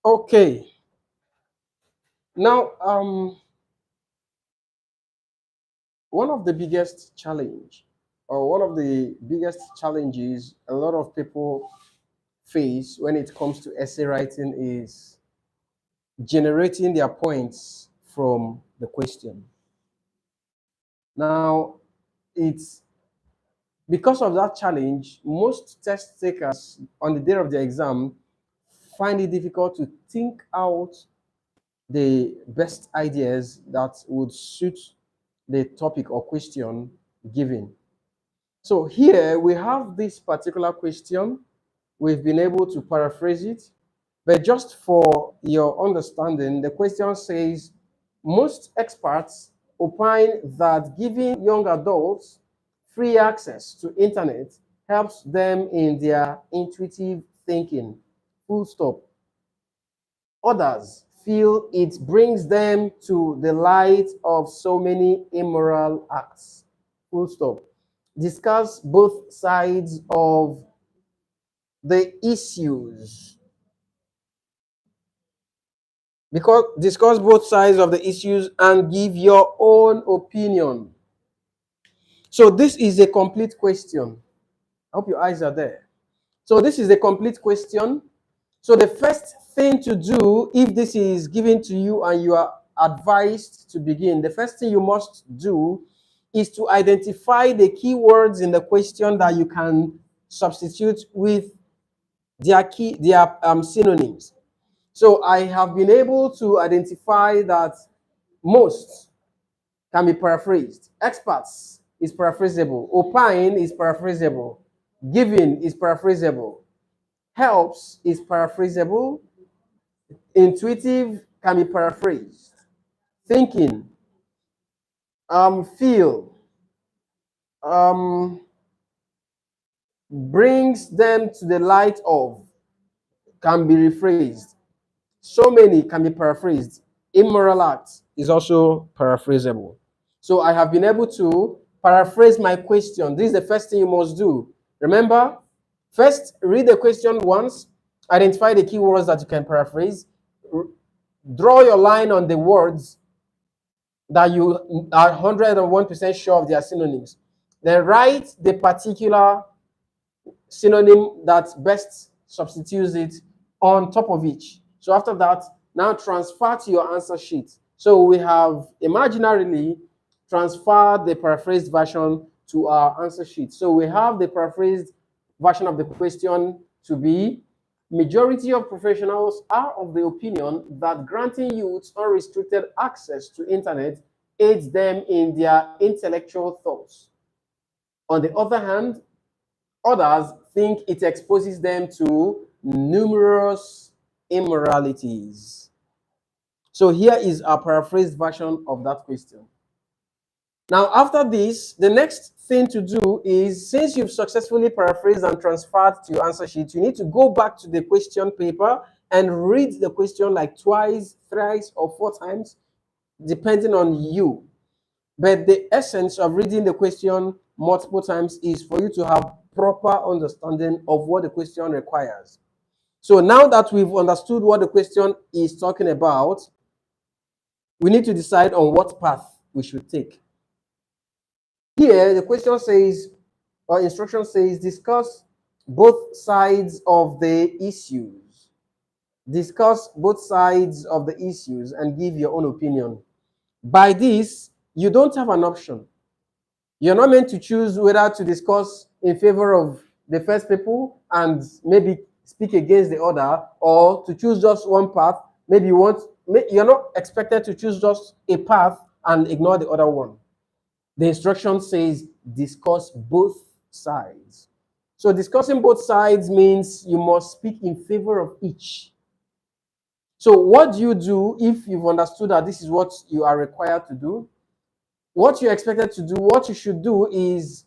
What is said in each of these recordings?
Okay. Now, one of the biggest challenge, or one of the biggest challenges a lot of people face when it comes to essay writing is generating their points from the question. Now, it's because of that challenge, most test takers on the day of the exam find it difficult to think out the best ideas that would suit the topic or question given. So here we have this particular question. We've been able to paraphrase it, but just for your understanding, the question says, most experts opine that giving young adults free access to internet helps them in their intuitive thinking. Full stop. Others feel it brings them to the light of so many immoral acts. Full stop. Discuss both sides of the issues. Because discuss both sides of the issues and give your own opinion. So this is a complete question. I hope your eyes are there. So this is a complete question. So the first thing to do, if this is given to you and you are advised to begin, the first thing you must do is to identify the key words in the question that you can substitute with their synonyms. So I have been able to identify that most can be paraphrased. Experts is paraphrasable. Opine is paraphrasable. Giving is paraphrasable. Helps is paraphrasable. Intuitive can be paraphrased. Thinking, feel, brings them to the light of, can be rephrased. So many can be paraphrased. Immoral act is also paraphrasable. So I have been able to paraphrase my question. This is the first thing you must do. Remember, first read the question once, identify the keywords that you can paraphrase, draw your line on the words that you are 101% sure of their synonyms. Then write the particular synonym that best substitutes it on top of each. So after that, now transfer to your answer sheet. So we have imaginarily transferred the paraphrased version to our answer sheet. So we have the paraphrased version of the question to be, majority of professionals are of the opinion that granting youths unrestricted access to internet aids them in their intellectual thoughts. On the other hand, others think it exposes them to numerous immoralities. So here is a paraphrased version of that question. Now, after this, the next thing to do is, since you've successfully paraphrased and transferred to your answer sheet, you need to go back to the question paper and read the question like twice, thrice, or 4 times, depending on you. But the essence of reading the question multiple times is for you to have proper understanding of what the question requires. So now that we've understood what the question is talking about, we need to decide on what path we should take. Here, the question says, or instruction says, discuss both sides of the issues. Discuss both sides of the issues and give your own opinion. By this, you don't have an option. You're not meant to choose whether to discuss in favor of the first people and maybe speak against the other, or to choose just one path. Maybe you're not expected to choose just a path and ignore the other one. The instruction says discuss both sides. So discussing both sides means you must speak in favor of each. So what do you do if you've understood that this is what you are required to do? What you're expected to do, what you should do is,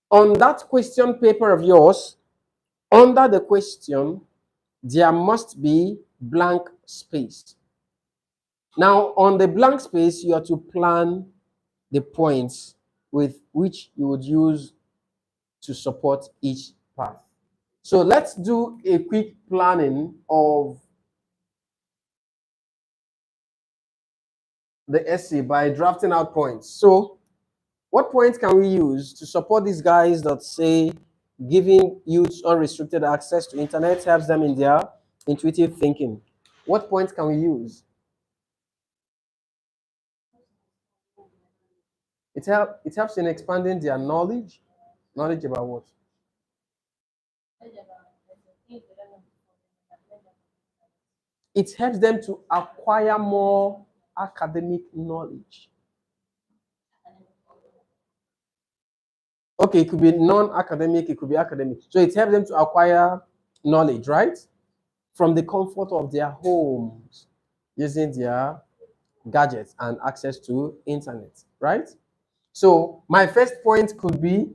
on that question paper of yours, under the question, there must be blank space. Now, on the blank space, you are to plan the points with which you would use to support each path. So let's do a quick planning of the essay by drafting out points. So, what points can we use to support these guys that say giving youths unrestricted access to internet helps them in their intuitive thinking? What points can we use? It helps in expanding their knowledge. Knowledge about what? It helps them to acquire more academic knowledge. Okay, it could be non-academic, it could be academic. So it helps them to acquire knowledge, right? From the comfort of their homes, using their gadgets and access to internet, right? So my first point could be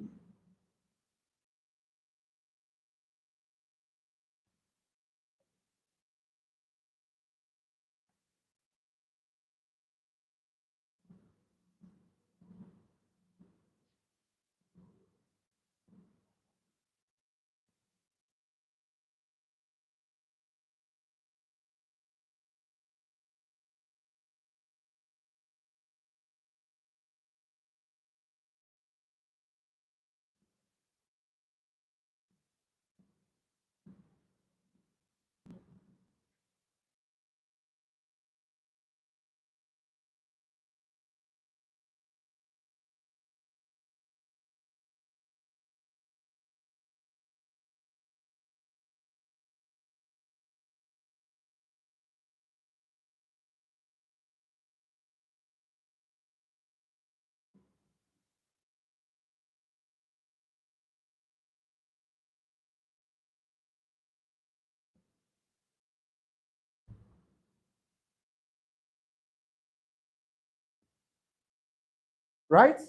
right,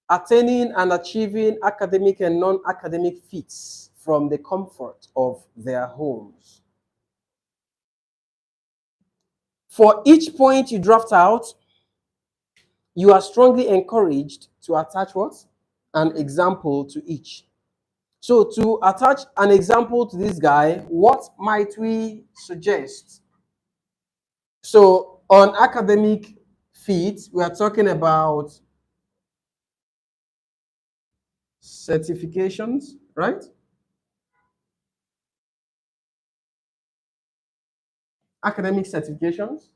attaining and achieving academic and non-academic feats from the comfort of their homes. For each point you draft out, you are strongly encouraged to attach what? An example to each. So to attach an example to this guy, what might we suggest? So on academic feats, we are talking about certifications, right? Academic certifications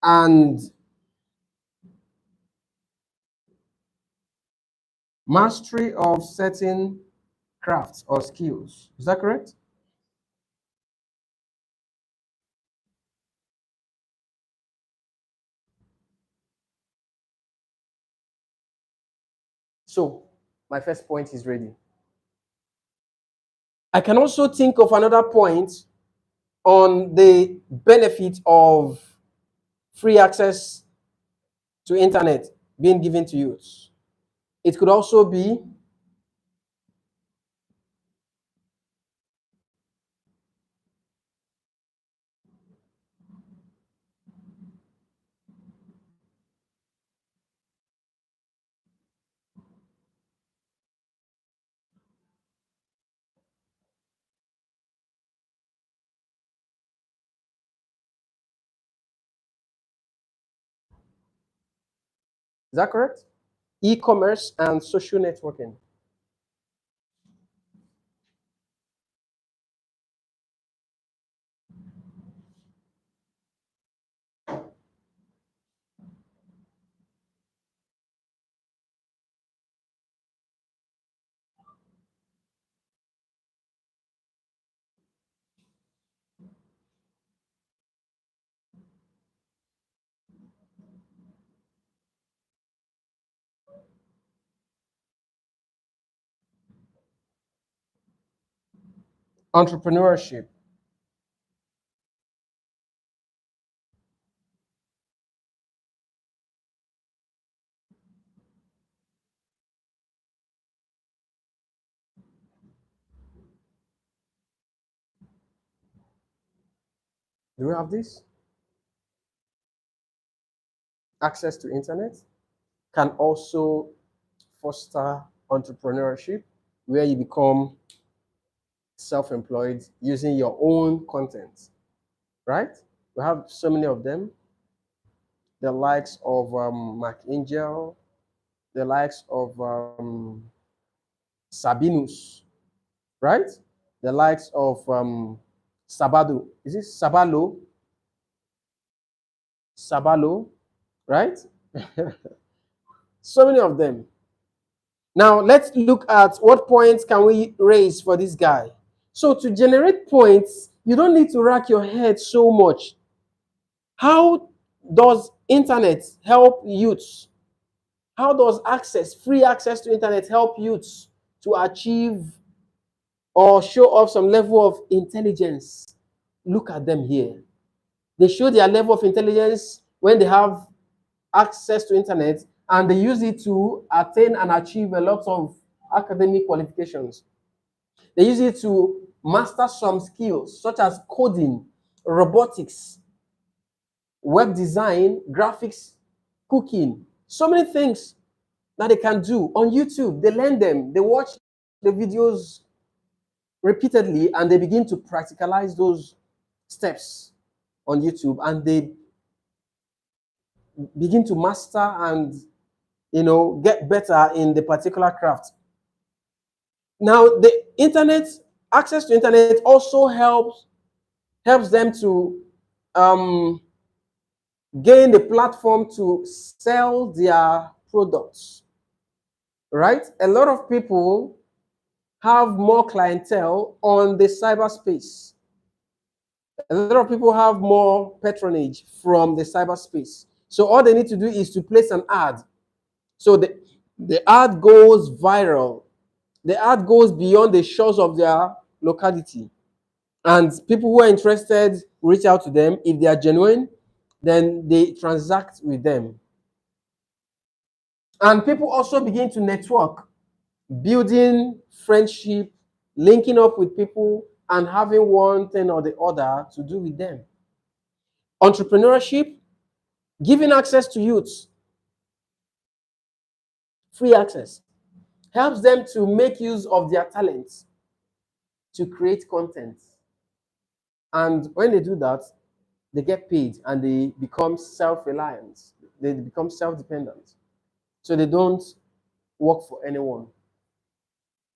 and mastery of certain crafts or skills. Is that correct? So my first point is ready. I can also think of another point on the benefit of free access to internet being given to youths. It could also be is that correct? E-commerce and social networking. Entrepreneurship. Do we have this? Access to internet can also foster entrepreneurship where you become self-employed using your own content, right? We have so many of them. the likes of Mark Angel, the likes of Sabinus, right? The likes of Sabado. Is it Sabalo? Sabalo, right? So many of them. Now let's look at what points can we raise for this guy. So to generate points, you don't need to rack your head so much. How does internet help youths? How does free access to internet help youths to achieve or show off some level of intelligence? Look at them here. They show their level of intelligence when they have access to internet, and they use it to attain and achieve a lot of academic qualifications. They use it to master some skills such as coding, robotics, web design, graphics, cooking, so many things that they can do on YouTube. They learn them, they watch the videos repeatedly, and they begin to practicalize those steps on YouTube, and they begin to master and get better in the particular craft. Now, the internet, access to internet also helps them to gain the platform to sell their products, right? A lot of people have more clientele on the cyberspace. A lot of people have more patronage from the cyberspace. So all they need to do is to place an ad. So the ad goes viral. The ad goes beyond the shores of their locality. And people who are interested reach out to them. If they are genuine, then they transact with them. And people also begin to network, building friendship, linking up with people, and having one thing or the other to do with them. Entrepreneurship, giving access to youths, free access, helps them to make use of their talents to create content. And when they do that, they get paid and they become self-reliant. They become self-dependent. So they don't work for anyone.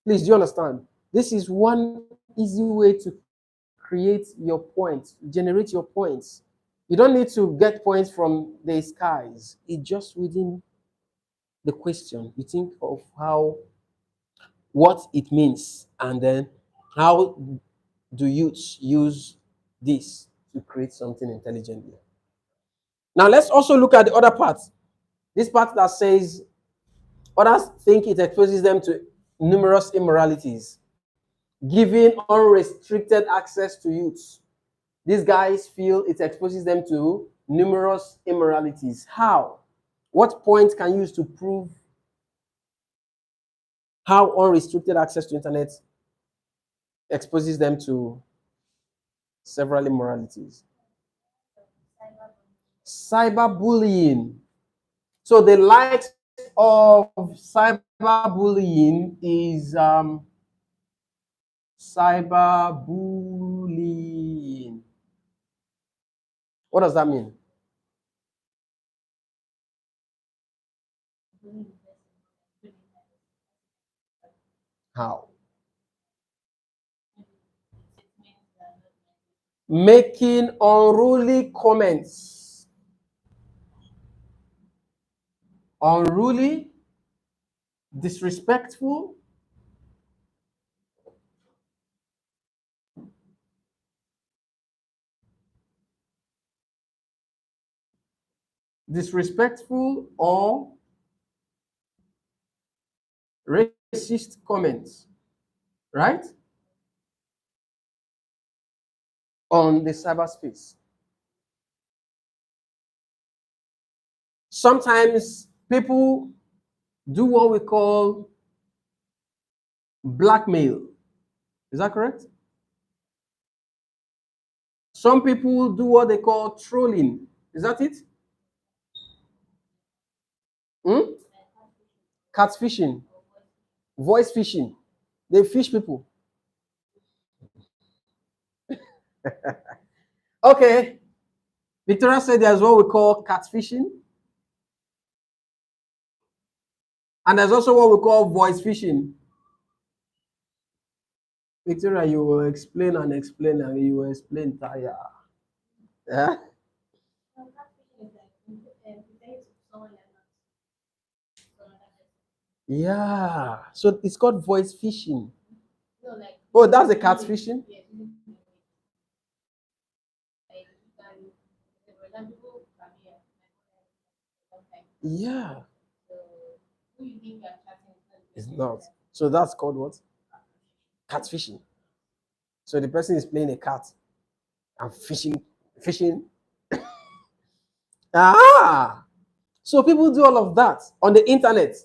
Please, do you understand? This is one easy way to create your points, generate your points. You don't need to get points from the skies. It's just within the question. You think of what it means, and then how do youths use this to create something intelligently. Now let's also look at the other part. This part that says others think it exposes them to numerous immoralities, giving unrestricted access to youths. These guys feel it exposes them to numerous immoralities. How? What point can you use to prove how unrestricted access to internet exposes them to several immoralities? Cyberbullying. So the likes of cyberbullying is cyberbullying. What does that mean? How? Making unruly comments. Unruly, disrespectful, or racist comments, right? On the cyberspace. Sometimes people do what we call blackmail. Is that correct? Some people do what they call trolling. Is that it? Hmm? Catfishing, voice phishing. They fish people. Okay. Victoria said there's what we call catfishing. And there's also what we call voice phishing. Victoria, you will explain and explain and you will explain tire. Yeah? Yeah. So it's called voice phishing. Oh, that's the catfishing? Yeah. It's not. So that's called what? Catfishing. So the person is playing a cat and fishing. Ah. So people do all of that on the internet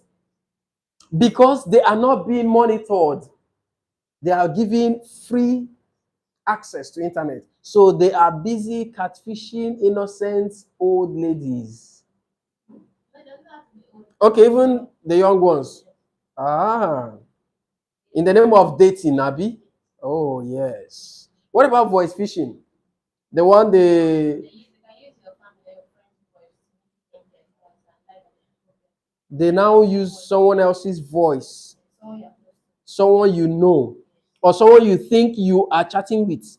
because they are not being monitored. They are given free access to internet. So they are busy catfishing innocent old ladies. Okay, even the young ones. Ah. In the name of dating, Abby. Oh, yes. What about voice phishing? The one they now use someone else's voice, someone you know, or someone you think you are chatting with.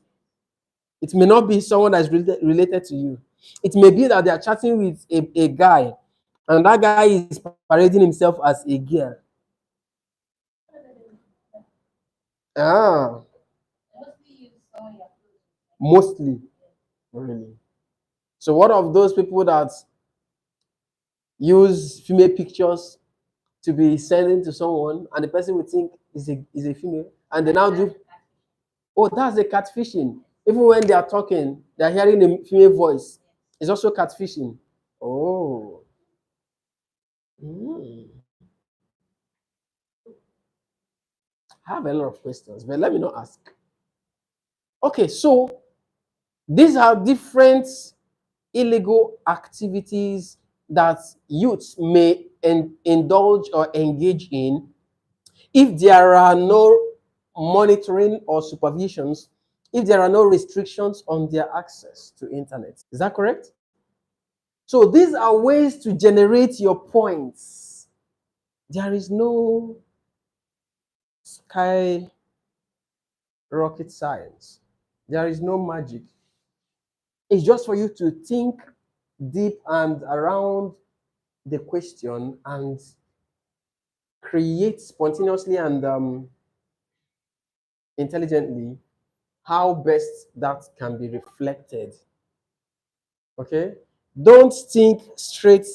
It may not be someone that's related to you. It may be that they are chatting with a guy, and that guy is parading himself as a girl. Ah, mostly, really. So, what of those people that use female pictures to be sending to someone, and the person would think is a female, and they now do? Oh, that's the catfishing. Even when they are talking, they are hearing a female voice. It's also catfishing. Oh. Hmm. I have a lot of questions, but let me not ask. Okay, so these are different illegal activities that youths may indulge or engage in if there are no monitoring or supervisions, if there are no restrictions on their access to internet. Is that correct? So these are ways to generate your points. There is no sky rocket science. There is no magic. It's just for you to think deep and around the question and create spontaneously and intelligently how best that can be reflected. Okay? Don't think straight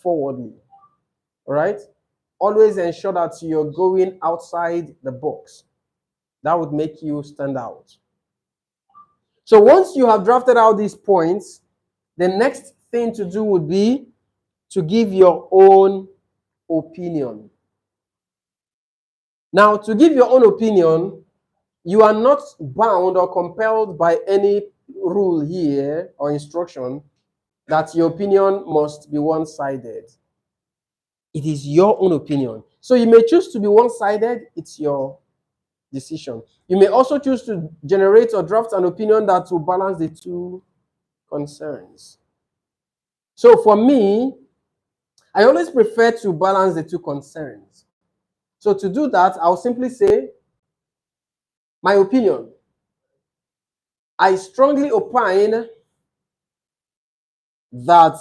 forwardly. All right? Always ensure that you're going outside the box. That would make you stand out. So once you have drafted out these points, the next thing to do would be to give your own opinion. Now, to give your own opinion, you are not bound or compelled by any rule here or instruction that your opinion must be one-sided. It is your own opinion. So you may choose to be one-sided, it's your decision. You may also choose to generate or draft an opinion that will balance the two concerns. So for me, I always prefer to balance the two concerns. So to do that, I'll simply say, my opinion. I strongly opine that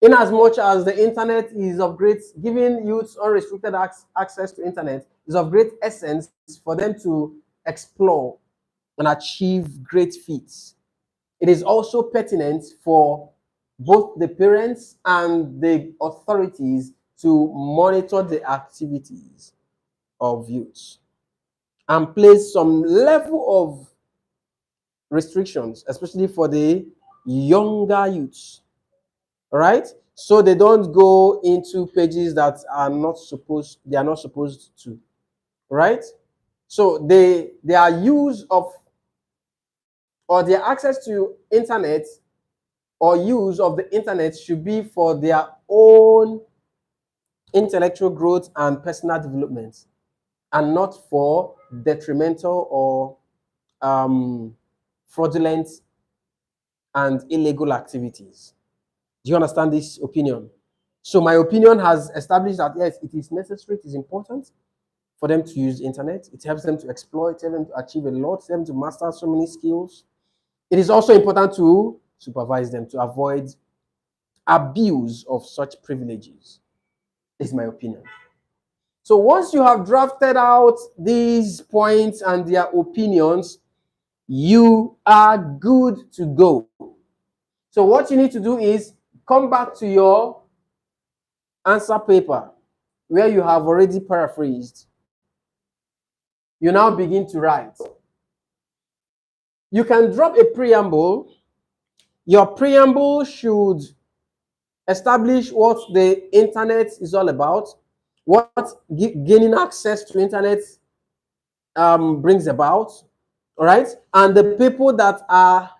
in as much as the internet is of great, giving youths unrestricted access to internet is of great essence for them to explore and achieve great feats. It is also pertinent for both the parents and the authorities to monitor the activities of youths and place some level of restrictions, especially for the younger youths. All right, so they don't go into pages that are not supposed to, right? So their use of or their access to internet or use of the internet should be for their own intellectual growth and personal development, and not for detrimental or fraudulent and illegal activities. Do you understand this opinion? So my opinion has established that yes, it is necessary, it is important for them to use the internet. It helps them to exploit, it helps them to achieve a lot, it helps them to master so many skills. It is also important to supervise them to avoid abuse of such privileges, is my opinion. So once you have drafted out these points and their opinions, you are good to go. So what you need to do is come back to your answer paper where you have already paraphrased. You now begin to write. You can drop a preamble. Your preamble should establish what the internet is all about, what gaining access to internet brings about, all right, and the people that are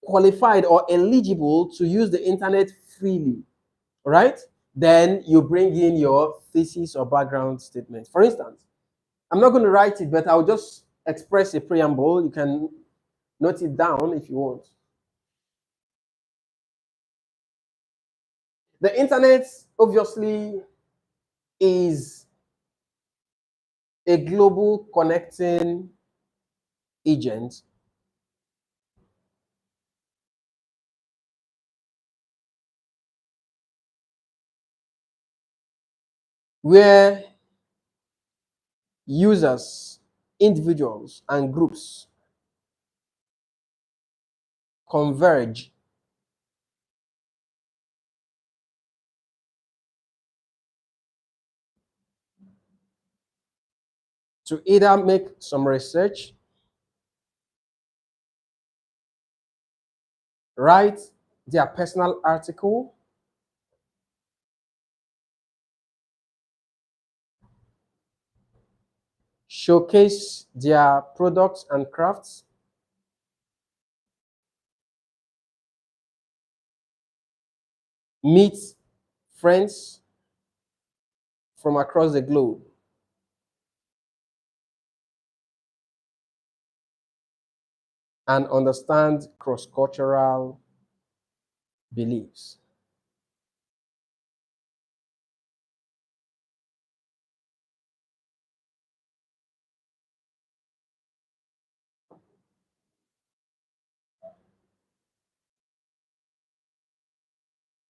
qualified or eligible to use the internet freely, all right. Then you bring in your thesis or background statement. For instance, I'm not going to write it, but I'll just express a preamble. You can note it down if you want. The internet obviously is a global connecting agent where users, individuals, and groups converge to either make some research, write their personal article, showcase their products and crafts, meet friends from across the globe, and understand cross-cultural beliefs.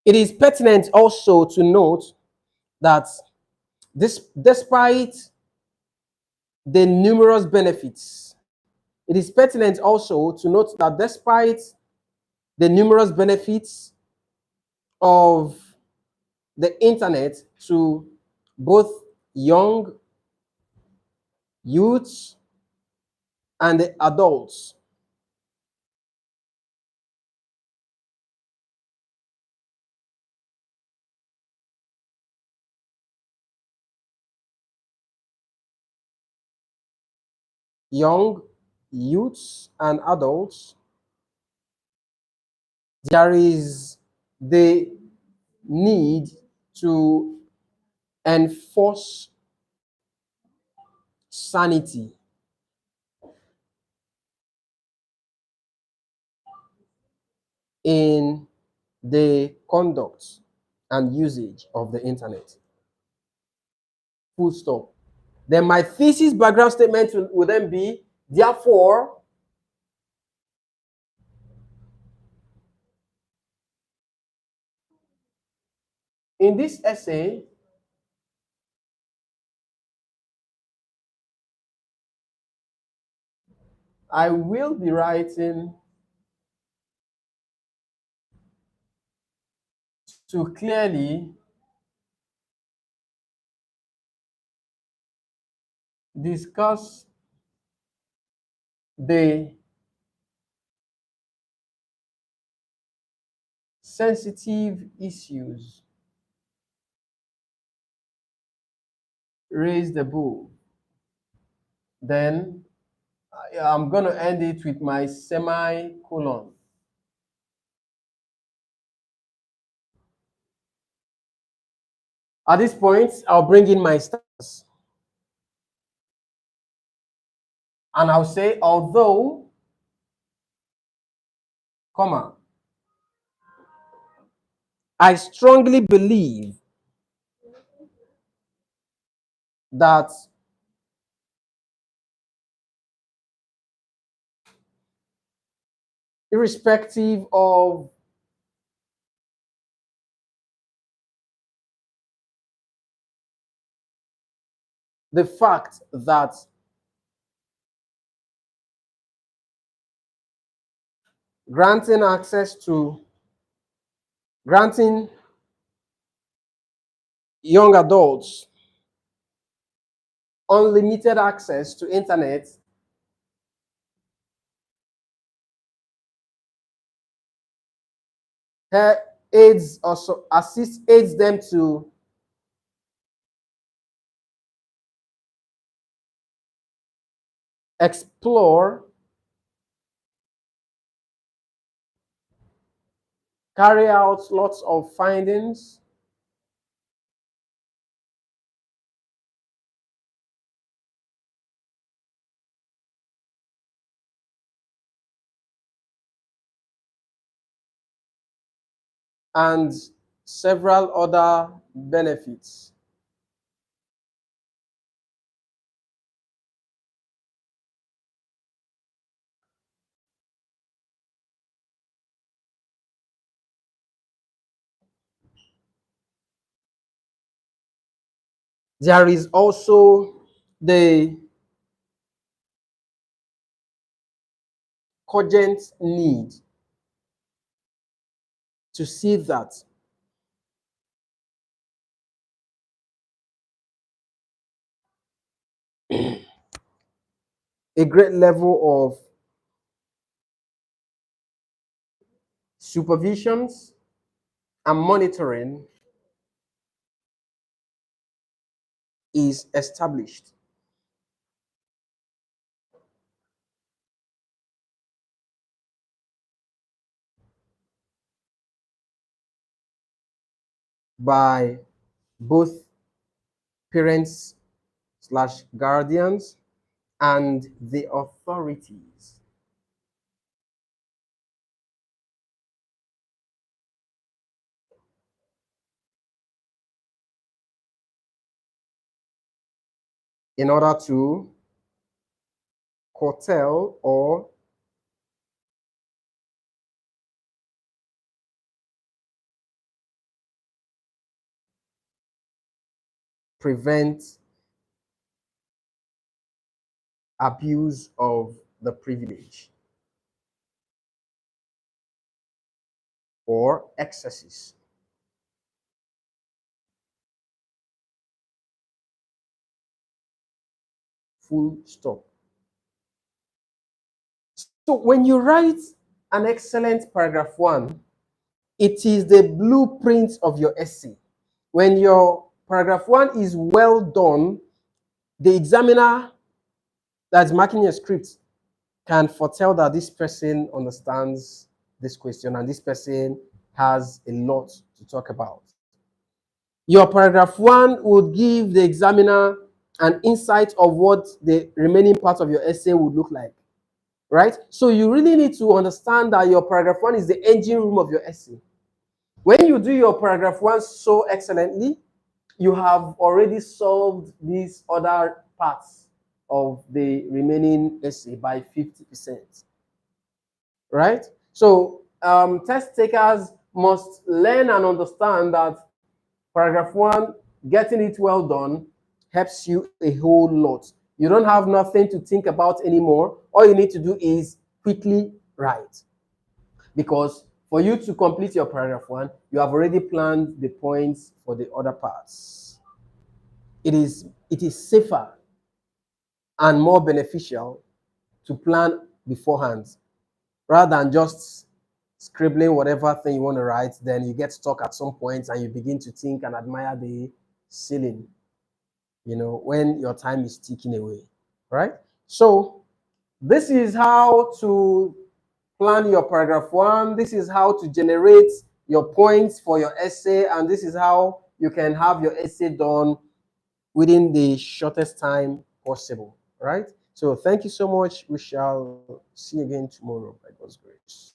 It is pertinent also to note that despite the numerous benefits, it is pertinent also to note that despite the numerous benefits of the internet to both young youths and the adults, young youths and adults, there is the need to enforce sanity in the conduct and usage of the internet. Full stop. Then my thesis background statement will then be, therefore, in this essay, I will be writing to clearly discuss the sensitive issues raised above. Then I'm going to end it with my semicolon. At this point, I'll bring in my stars. And I'll say, although comma, I strongly believe that irrespective of the fact that granting young adults unlimited access to internet aids them to explore, carry out lots of findings, and several other benefits. There is also the cogent need to see that a great level of supervisions and monitoring is established. By both parents slash guardians and the authorities. In order to curtail or prevent abuse of the privilege or excesses. Full stop. So when you write an excellent paragraph 1, it is the blueprint of your essay. When your paragraph 1 is well done, the examiner that's marking your script can foretell that this person understands this question and this person has a lot to talk about. Your paragraph 1 would give the examiner an insight of what the remaining part of your essay would look like, right? So you really need to understand that your paragraph 1 is the engine room of your essay. When you do your paragraph 1 so excellently, you have already solved these other parts of the remaining essay by 50%, right? So test takers must learn and understand that paragraph 1, getting it well done, helps you a whole lot. You don't have nothing to think about anymore. All you need to do is quickly write. Because for you to complete your paragraph 1, you have already planned the points for the other parts. It is safer and more beneficial to plan beforehand rather than just scribbling whatever thing you want to write. Then you get stuck at some point and you begin to think and admire the ceiling, when your time is ticking away, right? So this is how to plan your paragraph 1. This is how to generate your points for your essay, and this is how you can have your essay done within the shortest time possible, right? So thank you so much. We shall see you again tomorrow by God's grace.